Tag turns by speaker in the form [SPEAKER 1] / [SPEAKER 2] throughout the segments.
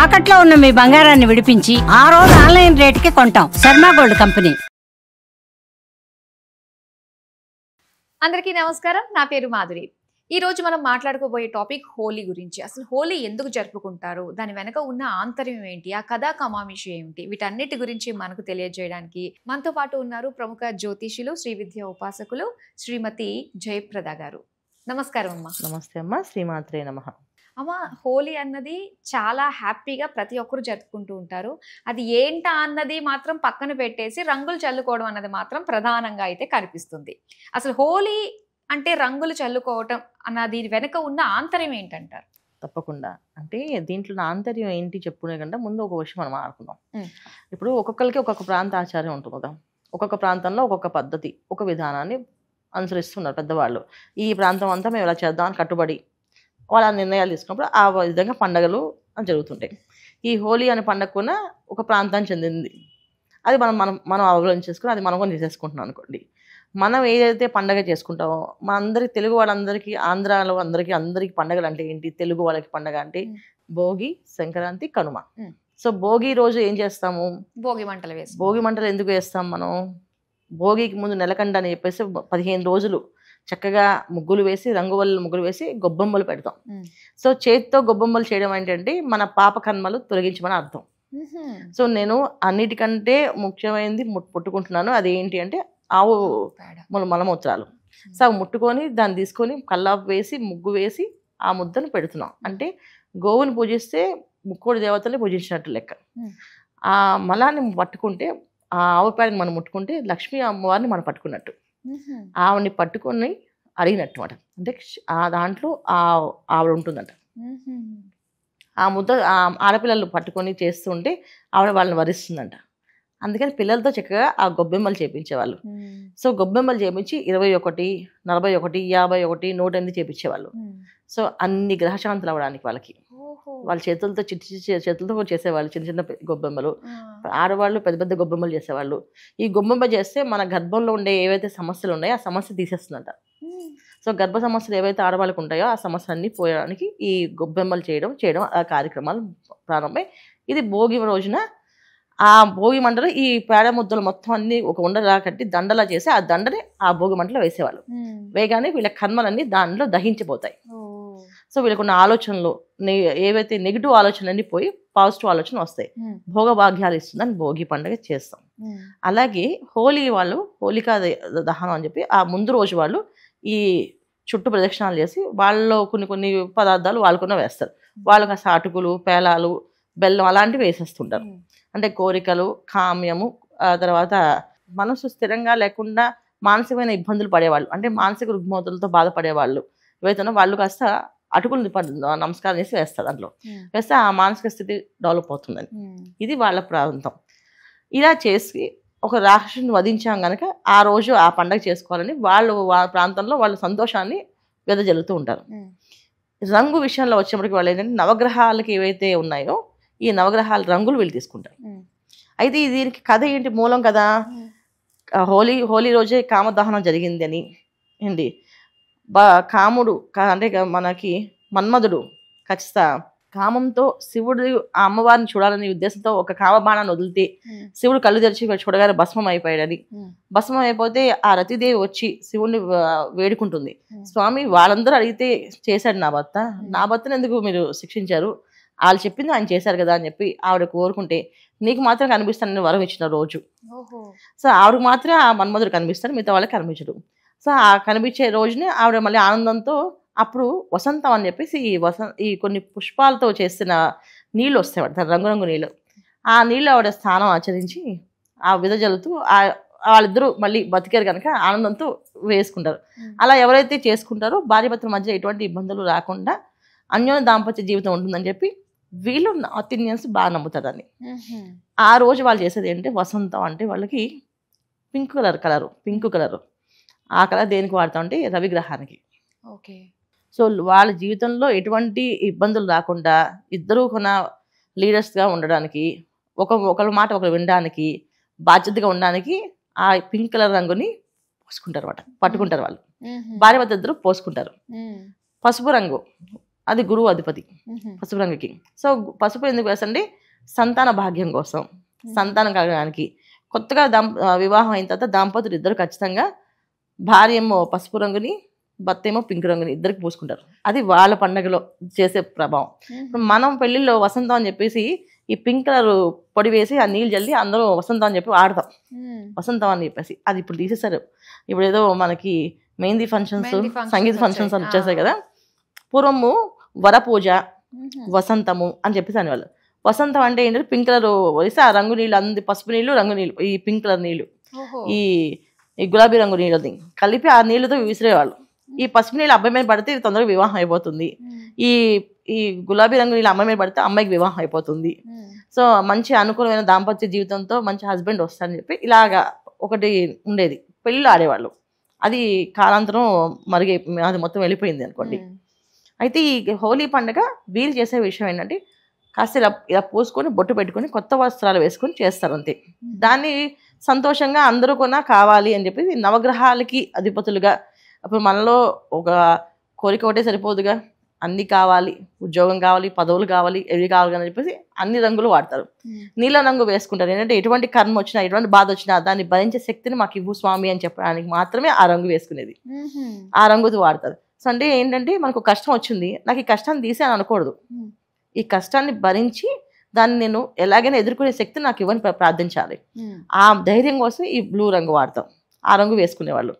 [SPEAKER 1] తాకట్లో ఉన్న మీ బంగారాన్ని విడిపించి ఆ రోజు ఆన్లైన్ రేటుకి కొంటాం. Sharma gold company.
[SPEAKER 2] అందరికీ నమస్కారం. నా పేరు మాధురి. ఈ రోజు మనం మాట్లాడుకోబోయే టాపిక్ హోలీ గురించి. అసలు హోలీ ఎందుకు జరుపుకుంటారు, దాని వెనక ఉన్న ఆంతర్యం ఏంటి, ఆ కథా కమామిషి ఏమిటి, వీటన్నిటి గురించి మనకు తెలియజేయడానికి మనతో పాటు ఉన్నారు ప్రముఖ జ్యోతిషులు, శ్రీ విద్య ఉపాసకులు శ్రీమతి జయప్రద గారు. నమస్కారం అమ్మా.
[SPEAKER 3] నమస్తే అమ్మ. శ్రీమాత్రే నమః.
[SPEAKER 2] అమ్మ, హోలీ అన్నది చాలా హ్యాపీగా ప్రతి ఒక్కరు జరుపుకుంటూ ఉంటారు. అది ఏంటా అన్నది మాత్రం పక్కన పెట్టేసి రంగులు చల్లుకోవడం అన్నది మాత్రం ప్రధానంగా అయితే కనిపిస్తుంది. అసలు హోలీ అంటే రంగులు చల్లుకోవటం అన్నది వెనక ఉన్న ఆంతర్యం ఏంటంటారు?
[SPEAKER 3] తప్పకుండా. అంటే దీంట్లో నా ఆంతర్యం ఏంటి చెప్పుకునే కంటే ముందు ఒక విషయం మనం ఆడుకుందాం. ఇప్పుడు ఒక్కొక్కరికి ఒక్కొక్క ప్రాంత ఆచారం ఉంటుంది కదా. ఒక్కొక్క ప్రాంతంలో ఒక్కొక్క పద్ధతి, ఒక విధానాన్ని అనుసరిస్తున్నారు పెద్దవాళ్ళు. ఈ ప్రాంతం అంతా మేము ఇలా చేద్దాం అని కట్టుబడి వాళ్ళ నిర్ణయాలు తీసుకున్నప్పుడు ఆ విధంగా పండగలు జరుగుతుంటాయి. ఈ హోలీ అనే పండగ కూడా ఒక ప్రాంతానికి చెందింది. అది మనం మనం మనం అవగాహన చేసుకుని అది మనం కూడా చేసేసుకుంటున్నాం అనుకోండి. మనం ఏదైతే పండగ చేసుకుంటామో మన అందరికి, తెలుగు వాళ్ళందరికీ, ఆంధ్రాలో అందరికీ పండగలు అంటే ఏంటి? తెలుగు వాళ్ళకి పండగ అంటే భోగి, సంక్రాంతి, కనుమ. సో భోగి రోజు ఏం చేస్తాము?
[SPEAKER 2] భోగి మంటలు వేసి.
[SPEAKER 3] భోగి మంటలు ఎందుకు వేస్తాం మనం? భోగికి ముందు నెలకండ అని చెప్పేసి 15 రోజులు చక్కగా ముగ్గులు వేసి, రంగువల్ల ముగ్గులు వేసి గొబ్బెమ్మలు పెడతాం. సో చేతితో గొబ్బెమ్మలు చేయడం ఏంటంటే మన పాప కర్మలు తొలగించమని అర్థం. సో నేను అన్నిటికంటే ముఖ్యమైనది ముట్టుకుంటున్నాను. అది ఏంటి అంటే ఆవు మలమూత్రాలు. సో అవి ముట్టుకొని దాన్ని తీసుకొని కల్లాపు వేసి ముగ్గు వేసి ఆ ముద్దను పెడుతున్నాం. అంటే గోవుని పూజిస్తే ముక్కోడి దేవతల్ని పూజించినట్టు లెక్క. ఆ మలాన్ని పట్టుకుంటే, ఆ ఆవు పేడని మనం ముట్టుకుంటే లక్ష్మీ అమ్మవారిని మనం పట్టుకున్నట్టు, ఆవిడని పట్టుకొని అడిగినట్టు అనమాట. అంటే ఆ దాంట్లో ఆవిడ ఉంటుందంట. ఆ ముద్ద ఆడపిల్లలు పట్టుకొని చేస్తుంటే ఆవిడ వాళ్ళని వరిస్తుందంట. అందుకని పిల్లలతో చక్కగా ఆ గొబ్బెమ్మలు చేపించేవాళ్ళు. సో గొబ్బెమ్మలు చేపించి 21, 41, 51, 108 చేపించేవాళ్ళు. సో అన్ని గ్రహశాంతులు అవ్వడానికి వాళ్ళకి వాళ్ళ చేతులతో చేతులతో చేసేవాళ్ళు చిన్న చిన్న గొబ్బెమ్మలు. ఆడవాళ్ళు పెద్ద పెద్ద గొబ్బెమ్మలు చేసేవాళ్ళు. ఈ గొబ్బెమ్మ చేస్తే మన గర్భంలో ఉండే ఏవైతే సమస్యలు ఉన్నాయో ఆ సమస్య తీసేస్తుందంట. సో గర్భ సమస్యలు ఏవైతే ఆడవాళ్ళకు ఉంటాయో ఆ సమస్యలన్నీ పోయడానికి ఈ గొబ్బెమ్మలు చేయడం ఆ కార్యక్రమాలు ప్రారంభమై ఇది భోగి రోజున ఆ భోగి మంటలు ఈ పేడ ముద్దలు మొత్తం అన్ని ఒక ఉండలా కట్టి దండలా చేసి ఆ దండని ఆ భోగి మంటలో వేసేవాళ్ళు. వేగానే వీళ్ళ కర్మలన్నీ దానిలో దహించిపోతాయి. సో వీళ్ళకున్న ఆలోచనలు ఏవైతే నెగిటివ్ ఆలోచనలన్నీ పోయి పాజిటివ్ ఆలోచన వస్తాయి. భోగభాగ్యాలు ఇస్తుందని భోగి పండుగ చేస్తాం. అలాగే హోలీ వాళ్ళు హోలికా దహనం అని చెప్పి ఆ ముందు రోజు వాళ్ళు ఈ చుట్టూ ప్రదక్షిణాలు చేసి వాళ్ళలో కొన్ని పదార్థాలు వాళ్ళకున్న వేస్తారు. వాళ్ళకి అసలు అటుకులు, పేలాలు, బెల్లం అలాంటివి వేసేస్తుంటారు. అంటే కోరికలు, కామ్యము, ఆ తర్వాత మనసు స్థిరంగా లేకుండా మానసికమైన ఇబ్బందులు పడేవాళ్ళు, అంటే మానసిక రుగ్మతలతో బాధపడేవాళ్ళు ఏవైతే వాళ్ళు కాస్త అటుకులు నమస్కారం చేసి వేస్తారు. దాంట్లో వేస్తే ఆ మానసిక స్థితి డెవలప్ అవుతుందని. ఇది వాళ్ళ ప్రాంతం. ఇలా చేసి ఒక రాక్షసుని వధించాం కనుక ఆ రోజు ఆ పండగ చేసుకోవాలని వాళ్ళు వాళ్ళ ప్రాంతంలో వాళ్ళ సంతోషాన్ని వెదజల్లుతూ ఉంటారు. రంగు విషయంలో వచ్చేప్పటికి వాళ్ళు ఏంటంటే నవగ్రహాలకి ఏవైతే ఉన్నాయో ఈ నవగ్రహాల రంగులు వీళ్ళు తీసుకుంటారు. అయితే దీనికి కథ ఏంటి? మూలం కదా హోలీ రోజే కామదహనం జరిగింది అని ఏంటి కాముడు అంటే మనకి మన్మధుడు ఖచ్చితంగా కామంతో శివుడు ఆ అమ్మవారిని చూడాలనే ఉద్దేశంతో ఒక కామబాణాన్ని వదిలితే శివుడు కళ్ళు తెరిచి చూడగానే భస్మం అయిపోయాడని. భస్మం అయిపోతే ఆ రతిదేవి వచ్చి శివుడిని వేడుకుంటుంది. స్వామి, వాళ్ళందరూ అడిగితే చేశాడు నా భర్తను ఎందుకు మీరు శిక్షించారు? వాళ్ళు చెప్పింది ఆయన చేశారు కదా అని చెప్పి ఆవిడ కోరుకుంటే నీకు మాత్రం కనిపిస్తానని వరం ఇచ్చిన రోజు. సో ఆవిడకి మాత్రమే ఆ మన్మధుడు కనిపిస్తాడు, మిగతా వాళ్ళకి కనిపించడు. సో ఆ కనిపించే రోజుని ఆవిడ మళ్ళీ ఆనందంతో అప్పుడు వసంతం అని చెప్పేసి ఈ కొన్ని పుష్పాలతో చేసిన నీళ్ళు వస్తాయి, రంగురంగు నీళ్ళు. ఆ నీళ్ళు ఆవిడ స్నానం ఆచరించి ఆ విదజల్లుతూ వాళ్ళిద్దరూ మళ్ళీ బతికారు కనుక ఆనందంతో వేసుకుంటారు. అలా ఎవరైతే చేసుకుంటారో భార్యాభర్తల మధ్య ఎటువంటి ఇబ్బందులు రాకుండా అన్యోన్య దాంపత్య జీవితం ఉంటుందని చెప్పి వీళ్ళు నార్త్ ఇండియన్స్ బాగా నమ్ముతారని. ఆ రోజు వాళ్ళు చేసేది ఏంటంటే వసంతం అంటే వాళ్ళకి పింక్ కలరు. ఆ కలర్ దేనికి వాడతామంటే రవిగ్రహానికి.
[SPEAKER 2] ఓకే.
[SPEAKER 3] సో వాళ్ళ జీవితంలో ఎటువంటి ఇబ్బందులు రాకుండా ఇద్దరూ కొన లీడర్స్గా ఉండడానికి, ఒకరి మాట ఒకరు వినడానికి, బాధ్యతగా ఉండడానికి ఆ పింక్ కలర్ రంగుని పోసుకుంటారు అన్నమాట, పట్టుకుంటారు వాళ్ళు. భార్యాభర్త ఇద్దరు పోసుకుంటారు. పసుపు రంగు అది గురువు అధిపతి పసుపు రంగుకి. సో పసుపు ఎందుకు వేసండి? సంతాన భాగ్యం కోసం, సంతానం కలగడానికి. కొత్తగా వివాహం అయిన తర్వాత దాంపతులు ఇద్దరు ఖచ్చితంగా భార్య ఏమో పసుపు రంగుని, భర్త ఏమో పింక్ రంగుని ఇద్దరికి పూసుకుంటారు. అది వాళ్ళ పండగలో చేసే ప్రభావం. మనం పెళ్లిలో వసంతం అని చెప్పేసి ఈ పింక్ కలర్ పొడి వేసి ఆ నీళ్ళు జల్లి అందరూ వసంతం అని చెప్పి ఆడతాం, వసంతం అని చెప్పేసి. అది ఇప్పుడు తీసేశారు. ఇప్పుడు ఏదో మనకి మెహందీ ఫంక్షన్స్, సంగీత ఫంక్షన్స్ అని వచ్చేసాయి కదా. పూర్వము వరపూజ, వసంతము అని చెప్పేసి అనేవాళ్ళు. వసంతం అంటే ఏంటంటే పింక్ కలర్ వేసి ఆ రంగు నీళ్ళు, పసుపు నీళ్ళు, రంగు నీళ్ళు, ఈ పింక్ కలర్ నీళ్ళు, ఈ గులాబీ రంగు నీళ్ళని కలిపి ఆ నీళ్ళతో విసిరేవాళ్ళు. ఈ పసుపు నీళ్ళు అబ్బాయి మీద పడితే తొందరగా వివాహం అయిపోతుంది, ఈ ఈ గులాబీ రంగు నీళ్ళు అమ్మాయి మీద పడితే అమ్మాయికి వివాహం అయిపోతుంది. సో మంచి అనుకూలమైన దాంపత్య జీవితంతో మంచి హస్బెండ్ వస్తారని చెప్పి ఇలాగా ఒకటి ఉండేది. పెళ్ళిళ్ళు ఆడేవాళ్ళు. అది కాలాంతరం అది మొత్తం వెళ్ళిపోయింది అనుకోండి. అయితే ఈ హోలీ పండుగ వీళ్ళు చేసే విషయం ఏంటంటే కాస్త ఇలా పోసుకొని బొట్టు పెట్టుకొని కొత్త వస్త్రాలు వేసుకొని చేస్తారు అంతే. దాన్ని సంతోషంగా అందరూ కొన్నా కావాలి అని చెప్పి నవగ్రహాలకి అధిపతులుగా, అప్పుడు మనలో ఒక కోరిక ఒకటే సరిపోదుగా, అన్ని కావాలి, ఉద్యోగం కావాలి, పదవులు కావాలి, ఎవి కావాలి అని చెప్పేసి అన్ని రంగులు వాడతారు. నీల రంగు వేసుకుంటారు. ఏంటంటే ఎటువంటి కర్మ వచ్చినా, ఎటువంటి బాధ వచ్చినా దాన్ని భరించే శక్తిని మాకు ఇవ్వు స్వామి అని చెప్పడానికి మాత్రమే ఆ రంగు వేసుకునేది. ఆ రంగుతో వాడతారు. సో అంటే ఏంటంటే మనకు కష్టం వచ్చింది, నాకు ఈ కష్టాన్ని తీసే అని అనకూడదు. ఈ కష్టాన్ని భరించి దాన్ని నేను ఎలాగైనా ఎదుర్కొనే శక్తి నాకు ఇవ్వని ప్రార్థించాలి. ఆ ధైర్యం కోసం ఈ బ్లూ రంగు వాడతాం. ఆ రంగు వేసుకునేవాళ్ళు.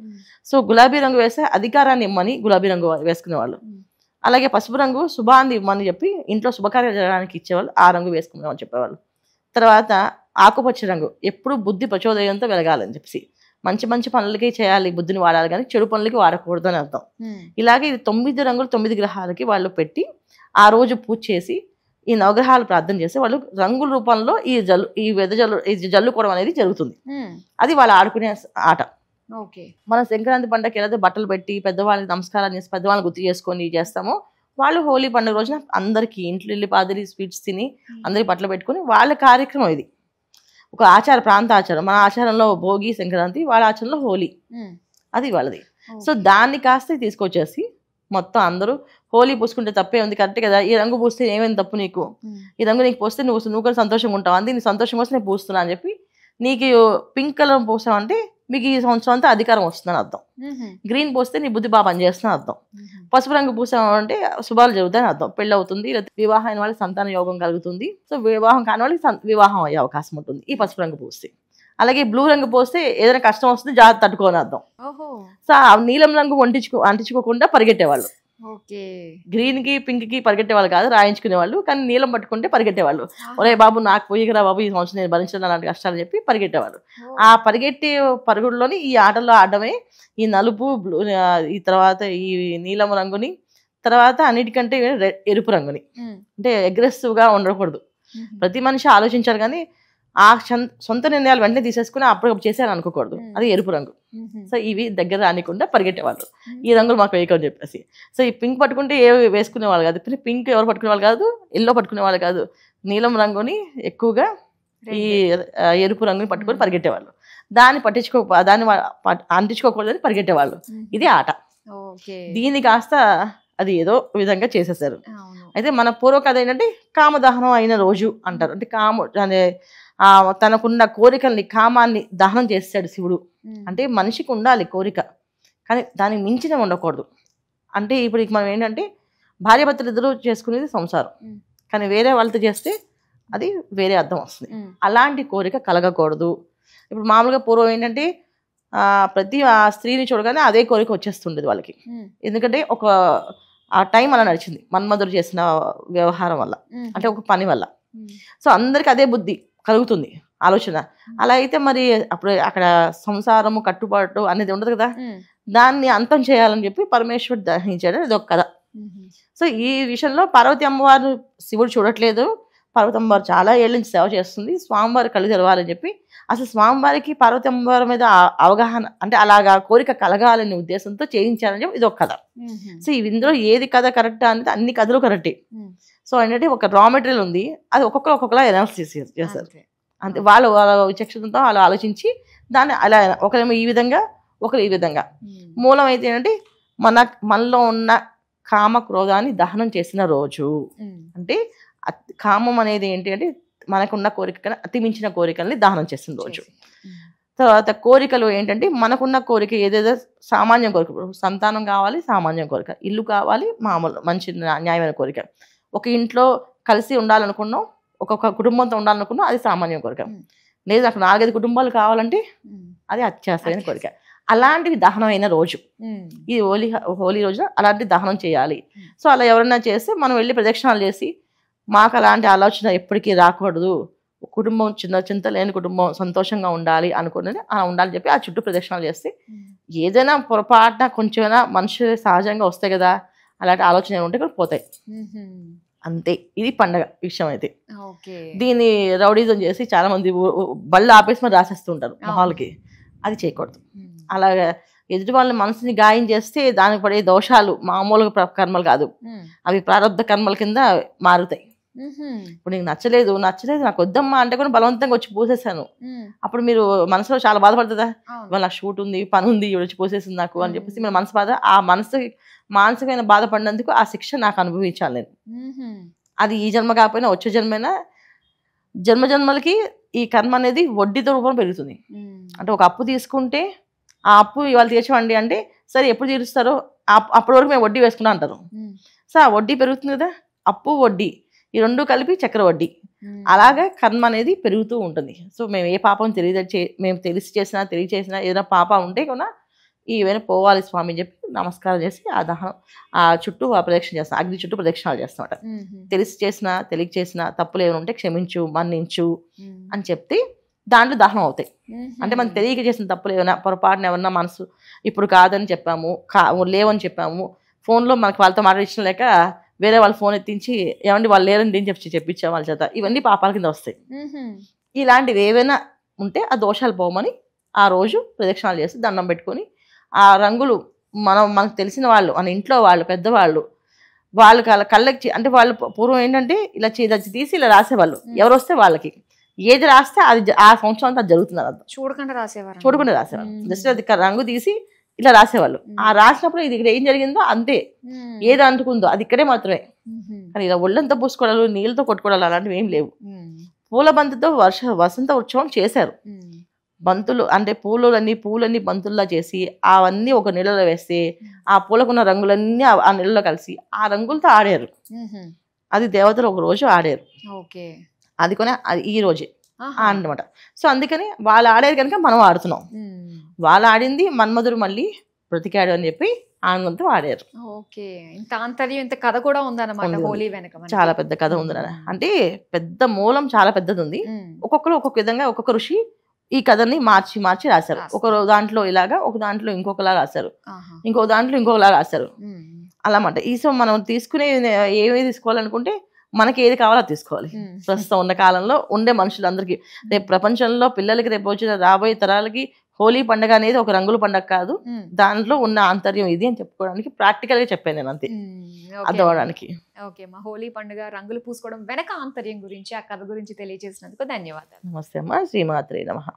[SPEAKER 3] సో గులాబీ రంగు వేస్తే అధికారాన్ని ఇమ్మని గులాబీ రంగు వేసుకునేవాళ్ళు. అలాగే పసుపు రంగు శుభాన్ని ఇవ్వమని చెప్పి ఇంట్లో శుభకార్యాలు జరగడానికి ఇచ్చేవాళ్ళు. ఆ రంగు వేసుకునేవాళ్ళు చెప్పేవాళ్ళు. తర్వాత ఆకుపచ్చ రంగు ఎప్పుడు బుద్ధి ప్రచోదయంతో వెలగాలని చెప్పి మంచి మంచి పనులకి చేయాలి, బుద్ధిని వాడాలి, కానీ చెడు పనులకి వాడకూడదు అని అర్థం. ఇలాగే ఇది 9 రంగులు 9 గ్రహాలకి వాళ్ళు పెట్టి ఆ రోజు పూజ చేసి ఈ నవగ్రహాలు ప్రార్థన చేసి వాళ్ళు రంగుల రూపంలో ఈ జల్లుకోవడం అనేది జరుగుతుంది. అది వాళ్ళు ఆడుకునే ఆట. మన సంక్రాంతి పండుగకి ఏదైతే బట్టలు పెట్టి పెద్దవాళ్ళకి నమస్కారాలు చేసి పెద్దవాళ్ళని గుర్తు చేసుకొని చేస్తామో, వాళ్ళు హోలీ పండుగ రోజున అందరికీ ఇంట్లో వెళ్ళి పాదిరి స్వీట్స్ తిని అందరికి బట్టలు పెట్టుకుని వాళ్ళ కార్యక్రమం ఇది. ఒక ప్రాంత ఆచారం. మన ఆచారంలో భోగి, సంక్రాంతి, వాళ్ళ ఆచారంలో హోలీ, అది వాళ్ళది. సో దాన్ని కాస్త తీసుకొచ్చేసి మొత్తం అందరూ హోలీ పూసుకుంటే తప్పే ఉంది, కరెక్ట్ కదా, ఈ రంగు పూస్తే ఏమైంది తప్పు నీకు, ఈ రంగు నీకు పోస్తే నువ్వు కూడా సంతోషంగా ఉంటావు, అంతే నీ సంతోషం కోసం నేను పూస్తున్నా అని చెప్పి నీకు పింక్ కలర్ పోసావంటే మీకు ఈ సంవత్సరం అంతా అధికారం వస్తుందని అర్థం. గ్రీన్ పోస్తే నీ బుద్ధి బాగా పనిచేస్తుందని అర్థం. పసుపు రంగు పూసామంటే శుభాలు జరుగుతాయని అర్థం. పెళ్ళి అవుతుంది, వివాహం అయిన వాళ్ళకి సంతాన యోగం కలుగుతుంది. సో వివాహం కాని వాళ్ళకి వివాహం అయ్యే అవకాశం ఉంటుంది ఈ పసుపు రంగు పూస్తే. అలాగే బ్లూ రంగు పోస్తే ఏదైనా కష్టం వస్తుంది, జాగ్రత్త తట్టుకోని అర్థం. సో ఆ నీలం రంగు అంటించుకోకుండా పరిగెట్టేవాళ్ళు. గ్రీన్ కి పింక్ కి పరిగెట్టే వాళ్ళు కాదు, రాయించుకునే వాళ్ళు. కానీ నీలం పట్టుకుంటే పరిగెట్టేవాళ్ళు. ఒరే బాబు నాకు పోయిరా బాబు, ఈ సంవత్సరం నేను భరించడం అలాంటి కష్టాలు చెప్పి పరిగెట్టేవాళ్ళు. ఆ పరిగెట్టే పరుగుల్లోని ఈ ఆటల్లో ఆడమే ఈ నలుపు, బ్లూ, ఈ తర్వాత ఈ నీలం రంగుని, తర్వాత అన్నిటికంటే ఎరుపు రంగుని. అంటే అగ్రెసివ్ గా ఉండకూడదు. ప్రతి మనిషి ఆలోచించారు కానీ ఆ సొంత నిర్ణయాలు వెంటనే తీసేసుకుని అప్పటికప్పుడు చేశారు అనుకోకూడదు. అది ఎరుపు రంగు. సో ఇవి దగ్గర రానికుండా పరిగెట్టేవాళ్ళు. ఈ రంగులు మాకు వేయకని చెప్పేసి. సో ఈ పింక్ పట్టుకుంటే ఏ వేసుకునే వాళ్ళు కాదు, పింక్ ఎవరు పట్టుకునే వాళ్ళు కాదు, ఎల్లో పట్టుకునే వాళ్ళు కాదు, నీలం రంగుని ఎక్కువగా ఈ ఎరుపు రంగుని పట్టుకొని పరిగెట్టేవాళ్ళు. దాన్ని దాన్ని అంటించుకోకూడదని పరిగెట్టేవాళ్ళు. ఇది ఆట. దీన్ని కాస్త అది ఏదో విధంగా చేసేసారు. అయితే మన పూర్వ కథ ఏంటంటే కామదహనం అయిన రోజు అంటారు. అంటే తనకున్న కోరికల్ని, కామాన్ని దహనం చేస్తాడు శివుడు. అంటే మనిషికి ఉండాలి కోరిక, కానీ దానికి మించిన ఉండకూడదు. అంటే ఇప్పుడు మనం ఏంటంటే భార్యాభర్తలు ఇద్దరు చేసుకునేది సంసారం, కానీ వేరే వాళ్ళతో చేస్తే అది వేరే అర్థం వస్తుంది. అలాంటి కోరిక కలగకూడదు. ఇప్పుడు మామూలుగా పూర్వం ఏంటంటే ప్రతి స్త్రీని చూడగానే అదే కోరిక వచ్చేస్తుండేది వాళ్ళకి. ఎందుకంటే ఆ టైం అలా నడిచింది మన్మధుడు చేసిన వ్యవహారం వల్ల, అంటే ఒక పని వల్ల. సో అందరికి అదే బుద్ధి కలుగుతుంది, ఆలోచన. అలా అయితే మరి అప్పుడు అక్కడ సంసారము, కట్టుబాటు అనేది ఉండదు కదా. దాన్ని అంతం చేయాలని చెప్పి పరమేశ్వరుడు దహించాడు. ఇది ఒక కథ. సో ఈ విషయంలో పార్వతి అమ్మవారు శివుడు చూడట్లేదు. పార్వతి అమ్మవారు చాలా ఏళ్ళ నుంచి సేవ చేస్తుంది. స్వామివారి కళ్ళు తెరవాలని చెప్పి, అసలు స్వామివారికి పార్వతి అమ్మవారి మీద అవగాహన, అంటే అలాగా కోరిక కలగాలనే ఉద్దేశంతో చేయించాలని చెప్పి ఇది ఒక కథ. సో ఇందులో ఏది కథ కరెక్ట్ అనేది అన్ని కథలు కరెక్టే. సో ఏంటంటే ఒక రా మెటీరియల్ ఉంది, అది ఒక్కొక్కలా ఎనాలిసిస్ చేస్తారు. అంతే. వాళ్ళ విచక్షణతో వాళ్ళు ఆలోచించి దాన్ని అలా ఒకరేమో ఈ విధంగా, ఒకరు ఈ విధంగా. మూలం అయితే ఏంటంటే మనలో ఉన్న కామ క్రోధాన్ని దహనం చేసిన రోజు. అంటే కామం అనేది ఏంటి అంటే మనకున్న కోరిక అతిమించిన కోరికల్ని దహనం చేసిన రోజు. తర్వాత కోరికలు ఏంటంటే మనకున్న కోరిక ఏదేదో సామాన్యం కోరిక, సంతానం కావాలి సామాన్యం కోరిక, ఇల్లు కావాలి మామూలు మంచి న్యాయమైన కోరిక, ఒక ఇంట్లో కలిసి ఉండాలనుకున్నాం, ఒక్కొక్క కుటుంబంతో ఉండాలనుకున్నాం, అది సామాన్యం కోరిక. లేదు నాకు 4-5 కుటుంబాలు కావాలంటే అది అత్యాశమైన కోరిక. అలాంటివి దహనమైన రోజు ఈ హోలీ రోజున అలాంటి దహనం చేయాలి. సో అలా ఎవరైనా చేస్తే మనం వెళ్ళి ప్రదక్షిణాలు చేసి మాకు అలాంటి ఆలోచన ఎప్పటికీ రాకూడదు, కుటుంబం చింత లేని కుటుంబం సంతోషంగా ఉండాలి అనుకున్నది ఉండాలని చెప్పి ఆ చుట్టూ ప్రదక్షిణాలు చేస్తే ఏదైనా పొరపాటున కొంచెమైనా మనుషులు సహజంగా వస్తాయి కదా, అలాంటి ఆలోచన ఉంటే కూడా పోతాయి. అంతే, ఇది పండగ విషయం. అయితే దీన్ని రౌడీజం చేసి చాలా మంది బళ్ళు ఆపేసి మరి రాసేస్తుంటారు మొహాలకి, అది చేయకూడదు. అలాగే ఎదుటి వాళ్ళ మనసుని గాయం చేస్తే దానికి పడే దోషాలు మామూలుగా కర్మలు కాదు, అవి ప్రారంభ కర్మల కింద మారుతాయి. ఇప్పుడు నీకు నచ్చలేదు నాకు వద్దమ్మా అంటే కూడా బలవంతంగా వచ్చి పూసేసాను, అప్పుడు మీరు మనసులో చాలా బాధపడుతుందా, ఇవాళ నాకు షూట్ ఉంది, పని ఉంది, ఇవి వచ్చి పూసేసింది నాకు అని చెప్పేసి మన మనసు బాధ, ఆ మానసికమైన బాధపడినందుకు ఆ శిక్ష నాకు అనుభవించాలి నేను. అది ఈ జన్మ కాకపోయినా వచ్చే జన్మైనా జన్మలకి ఈ కర్మ అనేది వడ్డీతో రూపం పెరుగుతుంది. అంటే ఒక అప్పు తీసుకుంటే ఆ అప్పు ఇవాళ తీర్చవండి అంటే సరే ఎప్పుడు తీరుస్తారో అప్పటి వరకు మేము వడ్డీ వేసుకున్నా అంటారు. సో ఆ వడ్డీ పెరుగుతుంది కదా, అప్పు వడ్డీ ఈ రెండు కలిపి చక్ర వడ్డీ, అలాగే కర్మ అనేది పెరుగుతూ ఉంటుంది. సో మేము ఏ పాపం మేము తెలియచేసినా ఏదైనా పాప ఉంటే కూడా ఈవైనా పోవాలి స్వామి అని చెప్పి నమస్కారం చేసి ఆ దహనం ఆ చుట్టూ ప్రదక్షిణ చేస్తాం, అగ్ని చుట్టూ ప్రదక్షిణాలు చేస్తామట. తెలియక చేసిన తప్పులు ఏమైనా ఉంటే క్షమించు, మన్నించు అని చెప్తే దాంట్లో దహనం అవుతాయి. అంటే మనం తెలియక చేసిన తప్పులు ఏమైనా పొరపాటున ఏమన్నా మనసు ఇప్పుడు కాదని చెప్పాము, లేవని చెప్పాము, ఫోన్లో మనకి వాళ్ళతో మాట్లాడించడం లేక వేరే వాళ్ళ ఫోన్ ఎత్తించి ఏమండి వాళ్ళు లేరని నేను చెప్పించాం వాళ్ళ చేత, ఇవన్నీ పాపాల కింద వస్తాయి. ఇలాంటివి ఏవైనా ఉంటే ఆ దోషాలు పోమని ఆ రోజు ప్రదక్షిణాలు చేసి దండం పెట్టుకొని ఆ రంగులు మనకు తెలిసిన వాళ్ళు మన ఇంట్లో వాళ్ళు పెద్దవాళ్ళు వాళ్ళు కళ్ళకి అంటే వాళ్ళు పూర్వం ఏంటంటే ఇలా తీసి ఇలా రాసేవాళ్ళు, ఎవరు వస్తే వాళ్ళకి ఏది రాస్తే అది ఆ సంవత్సరం అంతా జరుగుతుంది అర్థం.
[SPEAKER 2] చూడకుండా రాసేవారు
[SPEAKER 3] జస్ట్ అది రంగు తీసి ఇలా రాసేవాళ్ళు. ఆ రాసినప్పుడు ఇది ఇక్కడ ఏం జరిగిందో అంతే, ఏది అంటుకుందో అది ఇక్కడే మాత్రమే. కానీ ఇలా ఒళ్ళంతా పూసుకోవడాలు నీళ్ళతో కొట్టుకోవడాలు అలాంటివి ఏం లేవు. పూల బంతితో వసంత ఉత్సవం చేశారు. బంతులు అంటే పూలన్నీ బంతుల్లా చేసి అవన్నీ ఒక నీళ్ళలో వేస్తే ఆ పూలకున్న రంగులన్నీ ఆ నీళ్ళలో కలిసి ఆ రంగులతో ఆడారు. అది దేవతలు ఒక రోజు ఆడారు, అది కొని ఈ రోజే అన్నమాట. సో అందుకని వాళ్ళు ఆడారు కనుక మనం ఆడుతున్నాం. వాళ్ళు ఆడింది మన్మధుడు మళ్ళీ బ్రతికాడు అని చెప్పి ఆనందంతో ఆడారు.
[SPEAKER 2] ఇంత కథ కూడా ఉందన్నమాట హోలీ వెనక.
[SPEAKER 3] చాలా పెద్ద కథ ఉంది, అంటే పెద్ద మూలం చాలా పెద్దది ఉంది. ఒక్కొక్కరు ఒక్కొక్క విధంగా ఒక్కొక్క ఋషి ఈ కథని మార్చి రాశారు. ఒక దాంట్లో ఇలాగా, ఒక దాంట్లో ఇంకొకలా రాశారు, ఇంకో దాంట్లో ఇంకొకలా రాశారు అలామాట. ఈ సో మనం తీసుకునే ఏమి తీసుకోవాలనుకుంటే మనకి ఏది కావాలో అది తీసుకోవాలి. ప్రస్తుతం ఉన్న కాలంలో ఉండే మనుషులందరికీ రేపు ప్రపంచంలో పిల్లలకి రేపు వచ్చిన రాబోయే తరాలకి హోలీ పండుగ అనేది ఒక రంగుల పండుగ కాదు, దాంట్లో ఉన్న ఆంతర్యం ఇది అని చెప్పుకోవడానికి ప్రాక్టికల్ గా చెప్పాను నేను, అంతే అర్థం అవడానికి.
[SPEAKER 2] ఓకే, మా హోలీ పండుగ రంగులు పూసుకోవడం వెనక ఆంతర్యం గురించి, ఆ కథ గురించి తెలియజేసినందుకు ధన్యవాదాలు.
[SPEAKER 3] నమస్తే అమ్మా, శ్రీమాత్రే నమః.